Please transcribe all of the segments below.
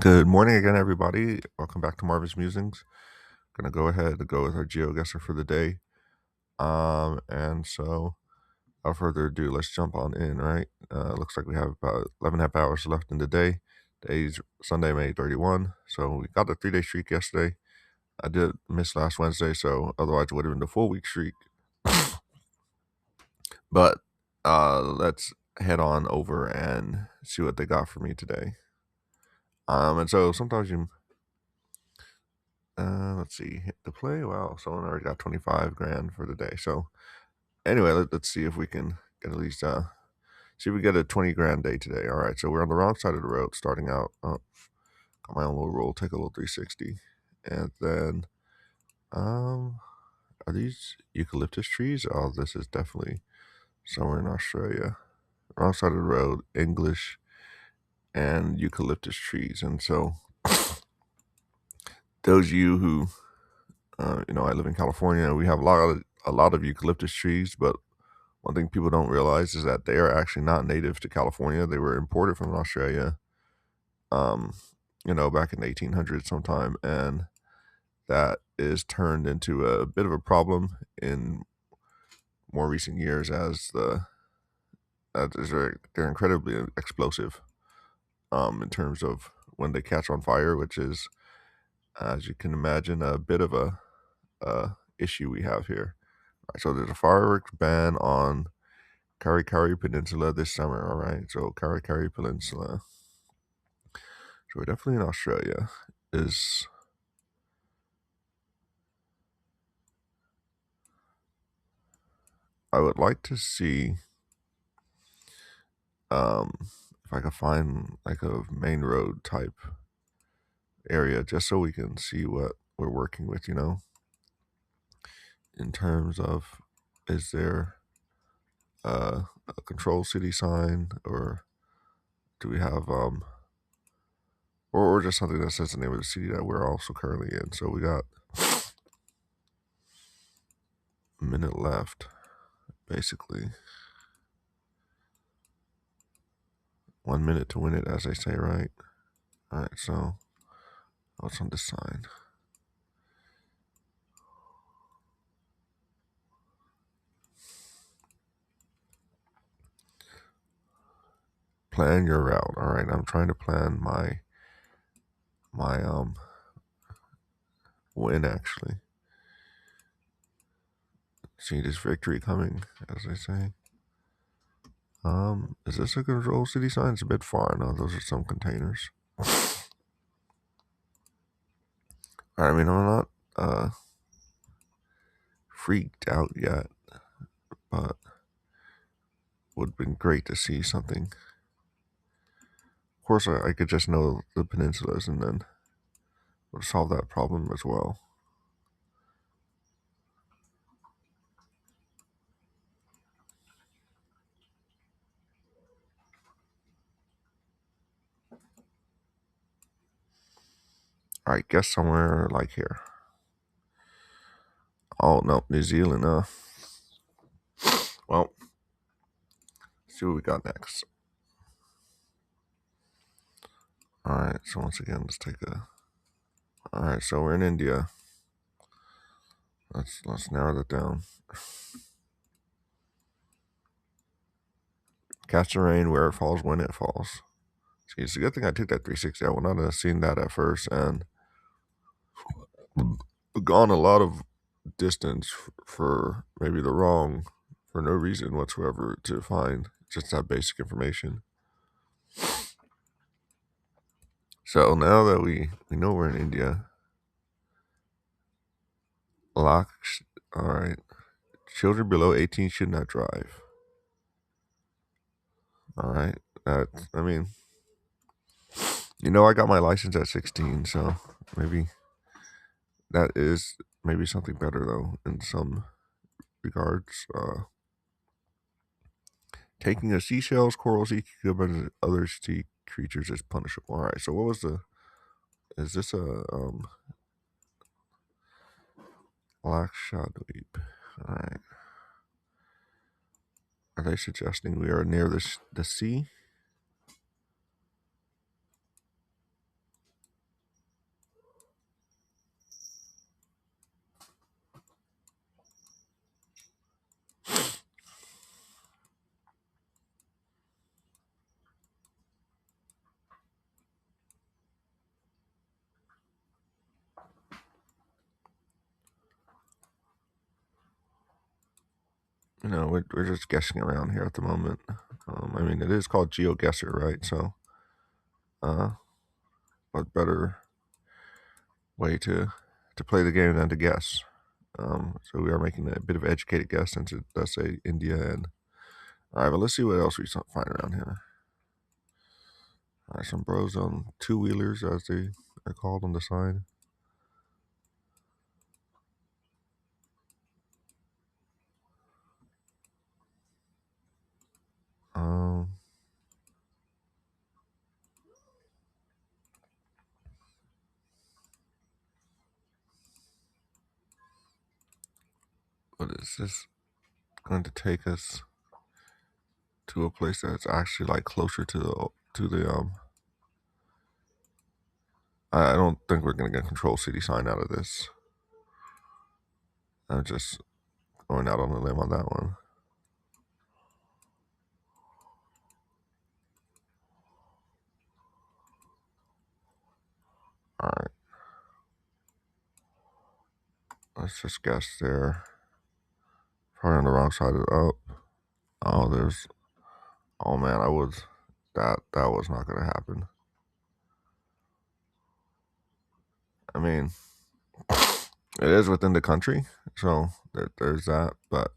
Good morning again, everybody. Welcome back to Marvin's Musings. Gonna go ahead and go with our GeoGuessr for the day. And so, without further ado, let's jump on in. Right. Looks like we have about 11 and a half hours left in the day. Today's Sunday, May 31. So we got the 3-day streak yesterday. I did miss last Wednesday, so otherwise it would have been the full week streak. But let's head on over and see what they got for me today. And so sometimes you let's see, hit the play. Wow, someone already got 25 grand for the day. So anyway, let's see if we can get at least see if we get a 20 grand day today. All right, so we're on the wrong side of the road starting out. Got my own little roll, take a little 360. And then are these eucalyptus trees? Oh, this is definitely somewhere in Australia. Wrong side of the road, English and eucalyptus trees. And so those of you who I live in California. We have a lot of eucalyptus trees, but one thing people don't realize is that they are actually not native to California. They were imported from Australia, um, back in the 1800s sometime, and that is turned into a bit of a problem in more recent years as they're incredibly explosive, in terms of when they catch on fire, which is, as you can imagine, a bit of a issue we have here. So there's a fireworks ban on Kari Kari Peninsula this summer, all right? So Kari Kari Peninsula. So we're definitely in Australia. I would like to see if I could find like a main road type area just so we can see what we're working with, in terms of, is there a control city sign, or do we have or just something that says the name of the city that we're also currently in. So we got a minute left, basically. 1 minute to win it, as they say, right? All right, so what's on this sign? Plan your route. All right, I'm trying to plan my win, actually. See this victory coming, as they say. Is this a control city sign? It's a bit far. No, those are some containers. All right, I mean, I'm not freaked out yet, but would have been great to see something. Of course, I could just know the peninsulas and then would solve that problem as well. All right, guess somewhere like here. Oh, no, New Zealand, Well, see what we got next. All right, so once again, let's take a. All right, so we're in India. Let's narrow that down. Catch the rain where it falls when it falls. See, it's a good thing I took that 360. I would not have seen that at first and gone a lot of distance for maybe for no reason whatsoever to find just that basic information. So now that we know we're in India, all right, children below 18 should not drive. All right, I mean, I got my license at 16, so maybe that is maybe something better though in some regards. Taking a seashells, coral, sea cucumbers, and other sea creatures is punishable. All right, so what was the? Is this a Lakshadweep? All right. Are they suggesting we are near the sea? You know, we're just guessing around here at the moment. I mean, it is called GeoGuessr, right? So, uh, what better way to play the game than to guess? So we are making a bit of educated guess since it does say India. And all right, but let's see what else we find around here. All right, some bros on two-wheelers, as they are called on the side. Um, but is this going to take us to a place that's actually like closer to the. I don't think we're gonna get Control City sign out of this. I'm just going out on a limb on that one. All right, let's just guess there. Probably on the wrong side of the up. Oh, there's. Oh man, I was. That was not gonna happen. I mean, it is within the country, so there's that. But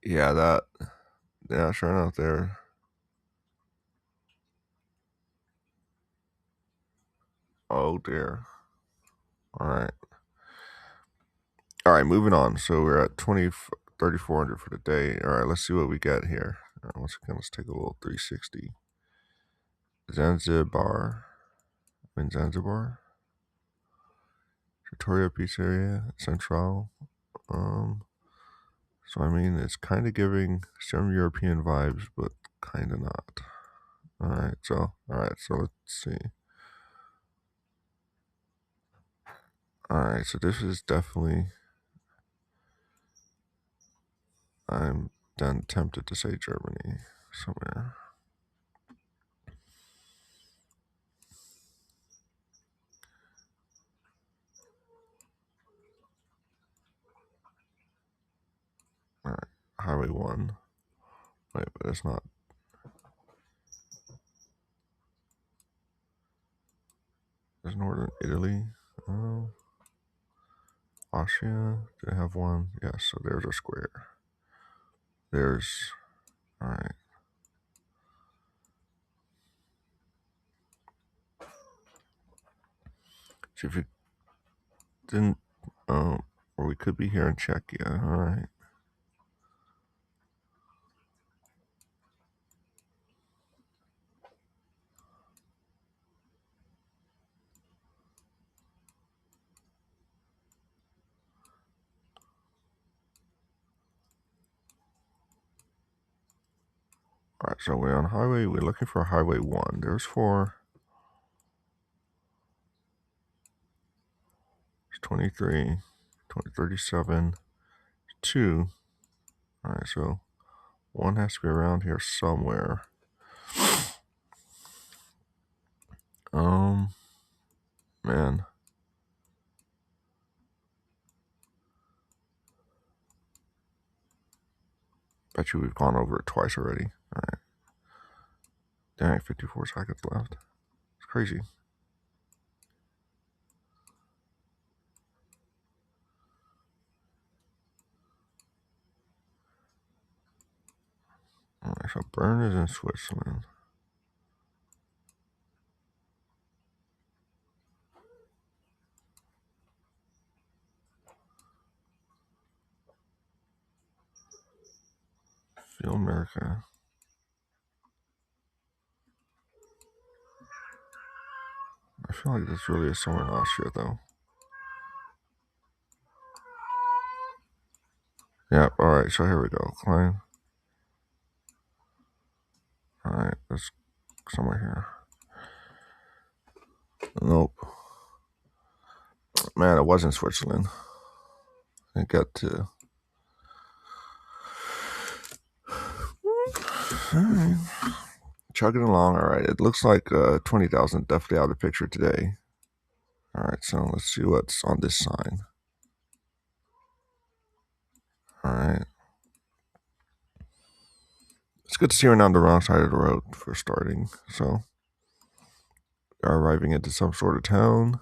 yeah, yeah, sure enough, there. Oh dear. All right, moving on. So we're at 3,400 for the day. All right, let's see what we get here. Once again, let's take a little 360. Zanzibar. In Zanzibar. Trattoria Pizzeria Central. So I mean, it's kind of giving some European vibes, but kind of not. All right, so let's see. All right, so this is definitely. I'm then tempted to say Germany somewhere. All right, Highway 1. Wait, but it's not. There's Northern Italy. Austria. Do they have one? Yes, so there's a square. There's. Alright. See if it didn't. Or we could be here in Czechia. Alright. Alright, so we're on highway. We're looking for Highway 1. There's 4. There's 23. 37. 2. Alright, so 1 has to be around here somewhere. Man. Bet you we've gone over it twice already. Alright. Dang, 54 seconds left. It's crazy. Alright, so Bern is in Switzerland. Feel America. I feel like this really is somewhere in Austria, though. Yep, alright, so here we go. Climb. Alright, that's somewhere here. Nope. Man, it wasn't Switzerland. I got to. Alright. Chugging along, alright. It looks like 20,000 definitely out of the picture today. Alright, so let's see what's on this sign. All right. It's good to see we're not on the wrong side of the road for starting. So we are arriving into some sort of town.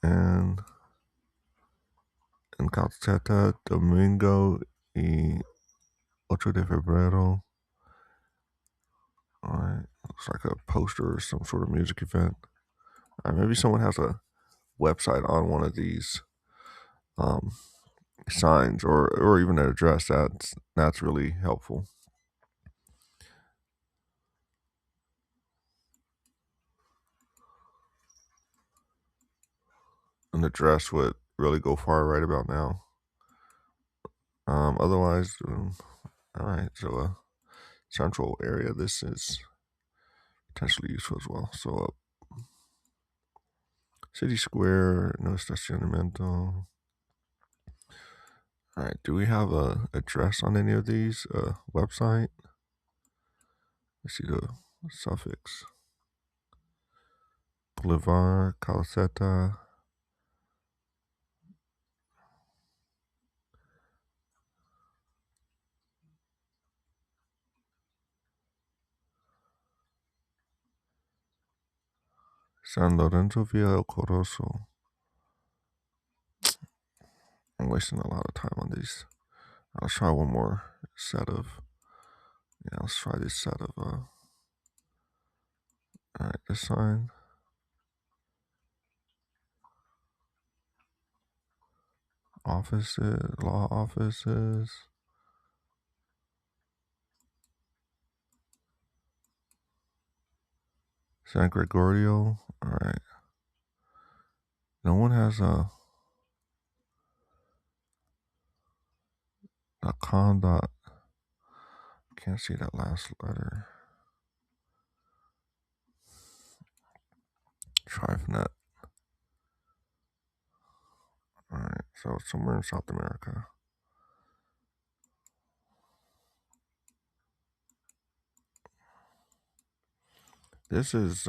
And en Calceta, Domingo y 8 de Febrero. All right. Looks like a poster or some sort of music event. All right, maybe someone has a website on one of these um, signs or even an address. That's really helpful. An address would really go far right about now. Otherwise, all right. So central area. This is potentially useful as well. So city square, no estacionamiento. All right. Do we have a address on any of these? Website. Let's see the suffix. Boulevard, Calceta. San Lorenzo Villa El Corozo. I'm wasting a lot of time on these. I'll try one more set of. Yeah, let's try this set of. All right, this sign. Offices, law offices. San Gregorio. All right. No one has a con dot. Can't see that last letter. Try from that. All right. So it's somewhere in South America. This is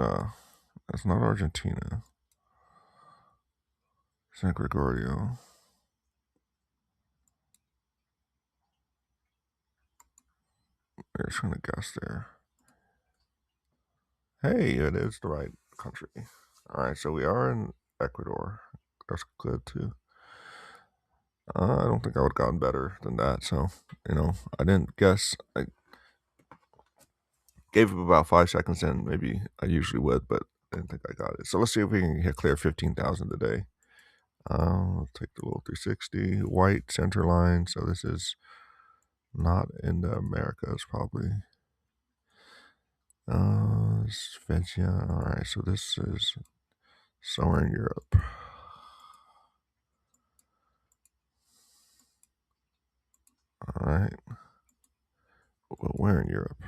it's not Argentina. San Gregorio. We're just gonna guess there. Hey, it is the right country. All right, so we are in Ecuador. That's good too. I don't think I would have gotten better than that. So, I didn't guess. I gave it about 5 seconds in. Maybe I usually would, but I didn't think I got it. So let's see if we can hit clear 15,000 today. I'll take the little 360 white center line. So this is not in the Americas, probably. Svezia. All right, so this is somewhere in Europe. All right. Well, where in Europe?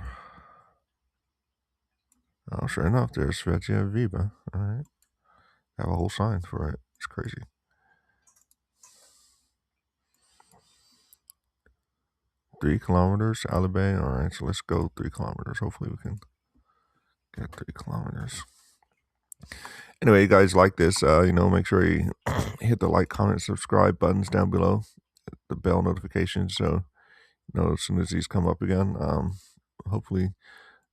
Oh, sure enough, there's Svezia Viva. All right. Have a whole sign for it. It's crazy. Three kilometers, Alibay. All right, so let's go 3 kilometers. Hopefully, we can get 3 kilometers. Anyway, you guys like this? Make sure you hit the like, comment, subscribe buttons down below, the bell notifications, so as soon as these come up again. Hopefully,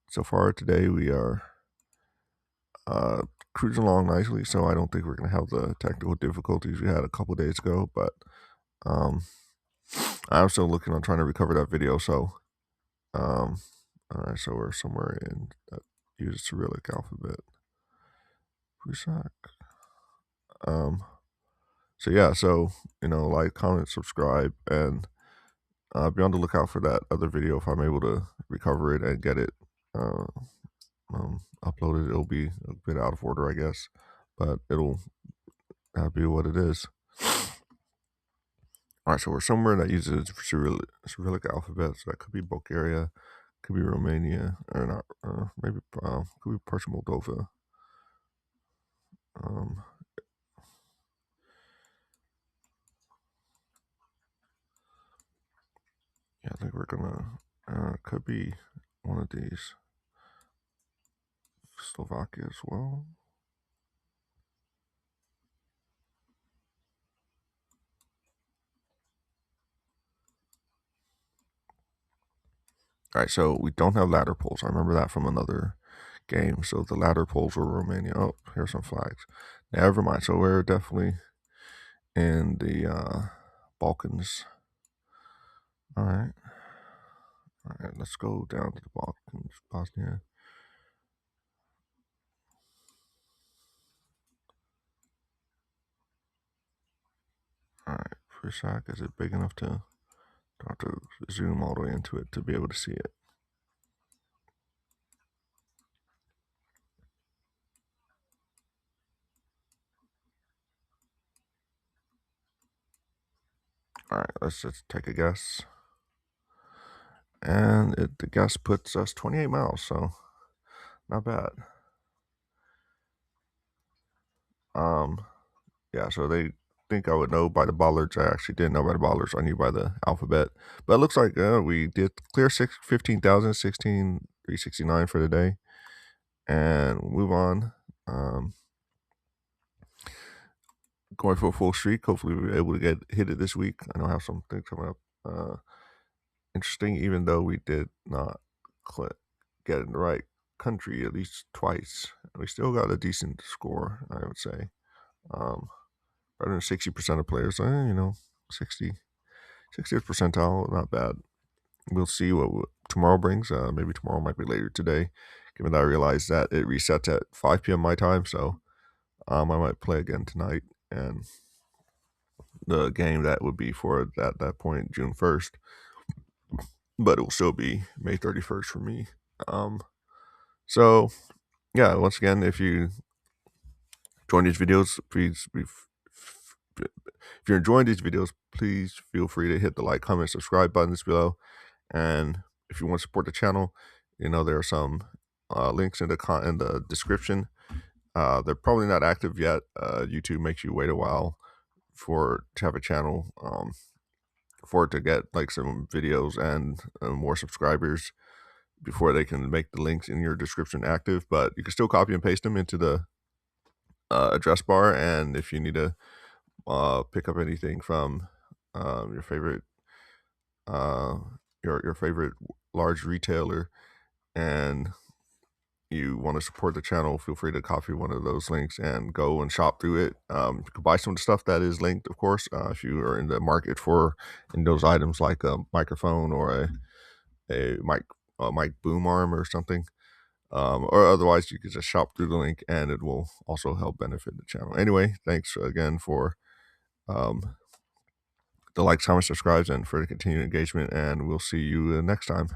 so far today we are cruising along nicely. So I don't think we're gonna have the technical difficulties we had a couple days ago, but I'm still looking on trying to recover that video. So, all right, so we're somewhere in that uses Cyrillic alphabet. Prusak. So yeah, so like, comment, subscribe, and be on the lookout for that other video if I'm able to recover it and get it uploaded. It'll be a bit out of order, I guess, but it'll be what it is. All right, so we're somewhere that uses Cyrillic alphabet. So that could be Bulgaria, could be Romania, or not, maybe could be parts of Moldova. Yeah, I think we're gonna could be one of these. Slovakia as well. All right, so we don't have ladder poles. I remember that from another game. So the ladder poles were Romania. Oh, here's some flags. Never mind. So we're definitely in the Balkans. All right. All right, let's go down to the Balkans, Bosnia. All right, for a sec, is it big enough to have to zoom all the way into it to be able to see it? All right, let's just take a guess. And the guess puts us 28 miles, so not bad. Yeah, so they think I would know by the bollards. I actually didn't know by the bollards. I knew by the alphabet. But it looks like we did clear 15,000, 16,369 for the day. And we'll move on. Going for a full streak. Hopefully we'll be able to hit it this week. I know I have some things coming up. Interesting, even though we did not get in the right country at least twice. We still got a decent score, I would say. Better than 60% of players. 60th percentile, not bad. We'll see what tomorrow brings. Maybe tomorrow might be later today, given that I realized that it resets at 5 p.m. my time. So I might play again tonight. And the game that would be for that point, June 1st. But it will still be May 31st for me. So, yeah, once again, if you join these videos, if you're enjoying these videos, please feel free to hit the like, comment, subscribe buttons below. And if you want to support the channel, there are some links in the description. They're probably not active yet. YouTube makes you wait a while to have a channel, for it to get like some videos and more subscribers before they can make the links in your description active. But you can still copy and paste them into the address bar. And if you need to pick up anything from your favorite your favorite large retailer, and you want to support the channel, feel free to copy one of those links and go and shop through it. You can buy some of the stuff that is linked, of course, if you are in the market for those items like a microphone or a mic boom arm or something. Or otherwise, you can just shop through the link, and it will also help benefit the channel. Anyway, thanks again for the likes, comments, subscribes, and for the continued engagement, and we'll see you next time.